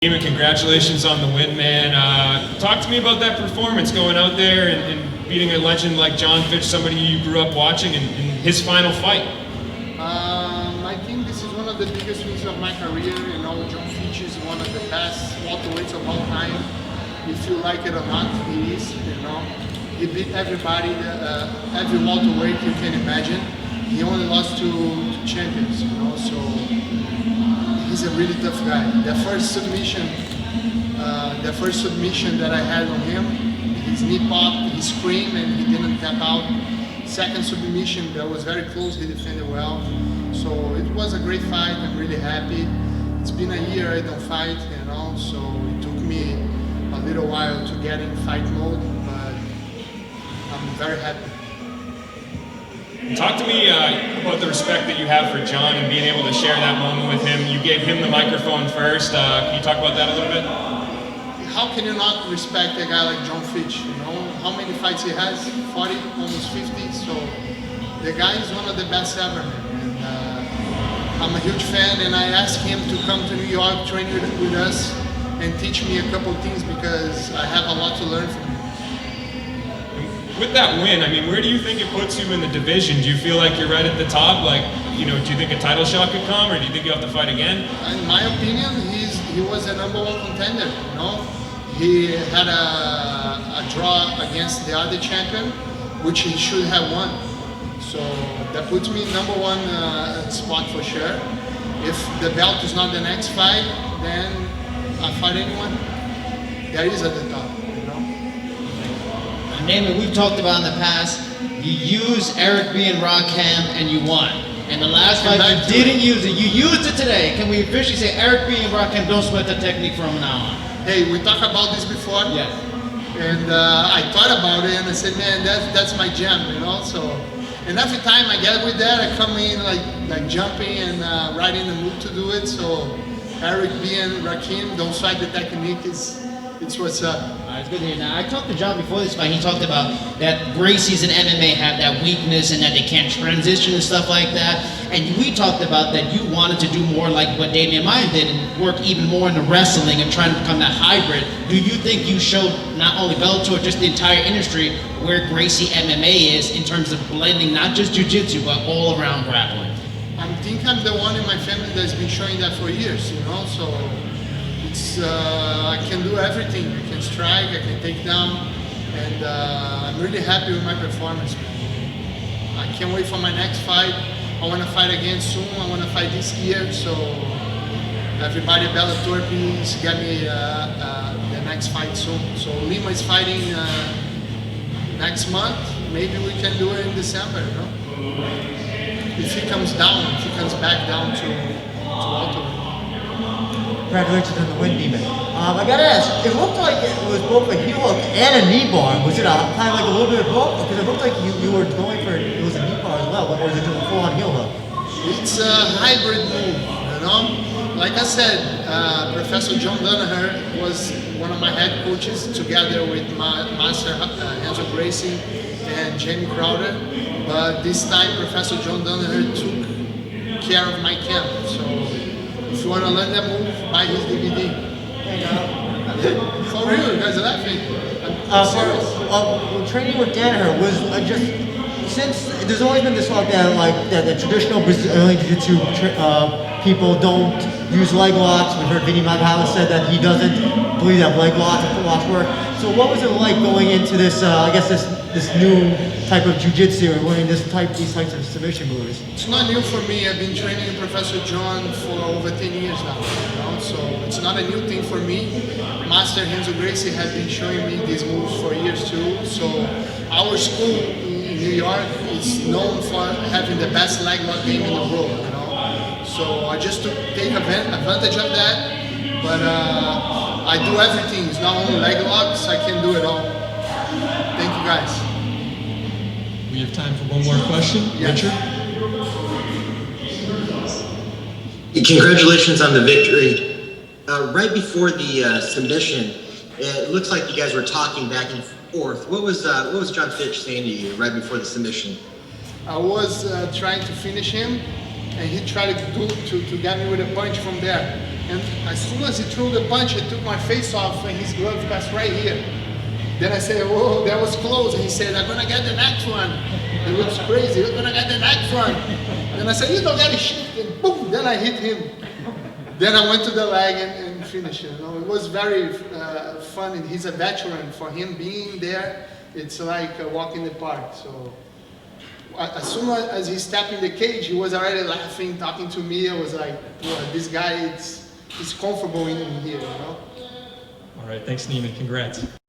Neiman, congratulations on the win, man. Talk to me about that performance, going out there and beating a legend like John Fitch, somebody you grew up watching, in his final fight. I think this is one of the biggest wins of my career. You know, John Fitch is one of the best welterweights of all time. If you like it or not, he is. You know, he beat everybody, every welterweight you can imagine. He only lost to champions. You know, so he's a really tough guy. The first submission that I had on him, his knee popped, he screamed, and he didn't tap out. Second submission that was very close, he defended well. So it was a great fight. I'm really happy. It's been a year I don't fight, you know, so it took me a little while to get in fight mode, but I'm very happy. Talk to me about the respect that you have for John and being able to share that moment with him. You gave him the microphone first. Can you talk about that a little bit? How can you not respect a guy like John Fitch? You know how many fights he has? 40, almost 50. So the guy is one of the best ever. And I'm a huge fan, and I asked him to come to New York, train with us, and teach me a couple things because I have a lot to learn from him. With that win, I mean, where do you think it puts you in the division? Do you feel like you're right at the top? Like, you know, do you think a title shot could come, or do you think you have to fight again? In my opinion, he was a #1 contender. You know, he had a draw against the other champion, which he should have won. So that puts me in #1 spot for sure. If the belt is not the next fight, then I fight anyone that is at the top. Neiman, we've talked about in the past, you used Eric B. and Rakim and you won. And the last fight you didn't use it. You used it today. Can we officially say Eric B. and Rakim don't sweat the technique from now on? Hey, we talked about this before. Yes. And I thought about it and I said, man, that's my jam, you know. So, and every time I get with that, I come in like jumping and right in the mood to do it. So Eric B. and Rakim don't sweat the technique. It's what's up. It's good to hear. Now, I talked to John before this fight. He talked about that Gracie's and MMA have that weakness and that they can't transition and stuff like that. And we talked about that you wanted to do more like what Damian Maia did and work even more in the wrestling and trying to become that hybrid. Do you think you showed not only Bellator, just the entire industry, where Gracie MMA is in terms of blending not just jiu-jitsu, but all around grappling? I think I'm the one in my family that's been showing that for years, you know, so I can do everything. I can strike, I can take down, and I'm really happy with my performance, man. I can't wait for my next fight. I want to fight again soon. I want to fight this year, so everybody at Bellator, please get me the next fight soon. So Lima is fighting next month. Maybe we can do it in December, you know? If he comes down, if he comes back down to welterweight. Congratulations on the win, Neiman. I gotta ask, it looked like it was both a heel hook and a knee bar. Was it kind of like a little bit of both? Because it looked like you were going for it was a knee bar as well, or was it just a full-on heel hook? It's a hybrid move, you know? Like I said, Professor John Danaher was one of my head coaches together with my master Neiman Gracie and Jamie Crowder. But this time, Professor John Danaher took care of my camp. So if you want to learn that move, buy his DVD. For real, you guys are laughing. I'm serious. Training with Danaher was just, since there's always been this talk that that the traditional Brazilian Jiu-Jitsu people don't use leg locks. We've heard Vinny Magala said that he doesn't believe that leg locks and foot locks work. So what was it like going into this, I guess this new type of jiu-jitsu and learning these types of submission moves? It's not new for me. I've been training with Professor John for over 10 years now, you know? So it's not a new thing for me. Master Neiman Gracie has been showing me these moves for years too. So our school in New York is known for having the best leg lock game in the world, you know? So I just take advantage of that, but I do everything. It's not only leg locks, I can do it all. Thank you guys. We have time for one more question. Yeah. Richard? Congratulations on the victory. Right before the submission, it looks like you guys were talking back and forth. What was John Fitch saying to you right before the submission? I was trying to finish him, and he tried to get me with a punch from there. And as soon as he threw the punch, he took my face off and his glove passed right here. Then I said, whoa, that was close. And he said, I'm gonna get the next one. It looks crazy, you're gonna get the next one. Then I said, you don't get a shit. And boom, then I hit him. Then I went to the leg and finished it. You know, it was very fun. And he's a veteran. For him being there, it's like a walk in the park. So as soon as he stepped in the cage, he was already laughing, talking to me. I was like, well, this guy is comfortable in here, you know. All right, thanks, Neiman. Congrats.